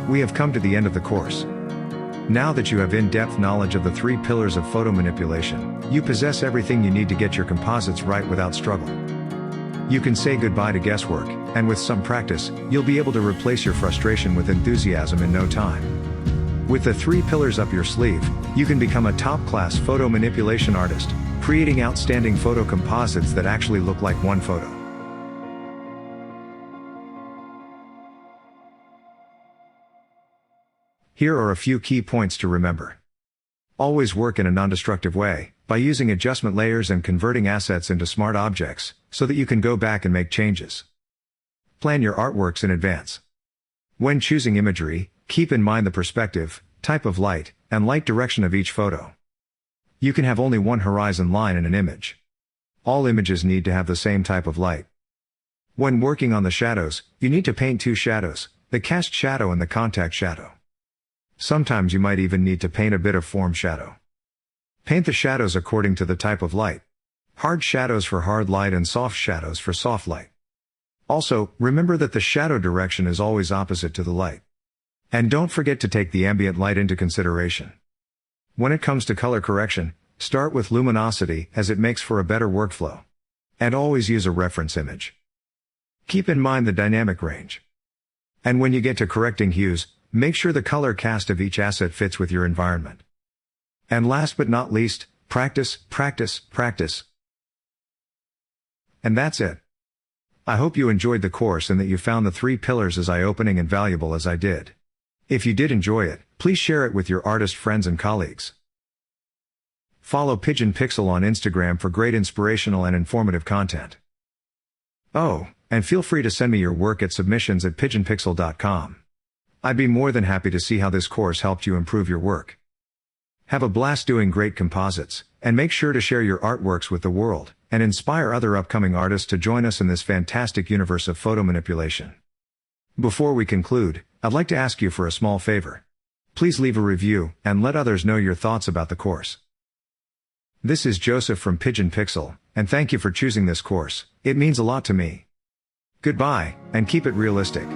We have come to the end of the course. Now that you have in-depth knowledge of the 3 pillars of photo manipulation, you possess everything you need to get your composites right without struggle. You can say goodbye to guesswork, and with some practice, you'll be able to replace your frustration with enthusiasm in no time. With the 3 pillars up your sleeve, you can become a top-class photo manipulation artist, creating outstanding photo composites that actually look like one photo. Here are a few key points to remember. Always work in a non-destructive way, by using adjustment layers and converting assets into smart objects, so that you can go back and make changes. Plan your artworks in advance. When choosing imagery, keep in mind the perspective, type of light, and light direction of each photo. You can have only one horizon line in an image. All images need to have the same type of light. When working on the shadows, you need to paint 2 shadows, the cast shadow and the contact shadow. Sometimes you might even need to paint a bit of form shadow. Paint the shadows according to the type of light. Hard shadows for hard light and soft shadows for soft light. Also, remember that the shadow direction is always opposite to the light. And don't forget to take the ambient light into consideration. When it comes to color correction, start with luminosity as it makes for a better workflow. And always use a reference image. Keep in mind the dynamic range. And when you get to correcting hues, make sure the color cast of each asset fits with your environment. And last but not least, practice, practice, practice. And that's it. I hope you enjoyed the course and that you found the 3 pillars as eye-opening and valuable as I did. If you did enjoy it, please share it with your artist friends and colleagues. Follow Pigeon Pixel on Instagram for great inspirational and informative content. Oh, and feel free to send me your work at submissions@pigeonpixel.com. I'd be more than happy to see how this course helped you improve your work. Have a blast doing great composites, and make sure to share your artworks with the world, and inspire other upcoming artists to join us in this fantastic universe of photo manipulation. Before we conclude, I'd like to ask you for a small favor. Please leave a review, and let others know your thoughts about the course. This is Joseph from Pigeon Pixel, and thank you for choosing this course. It means a lot to me. Goodbye, and keep it realistic.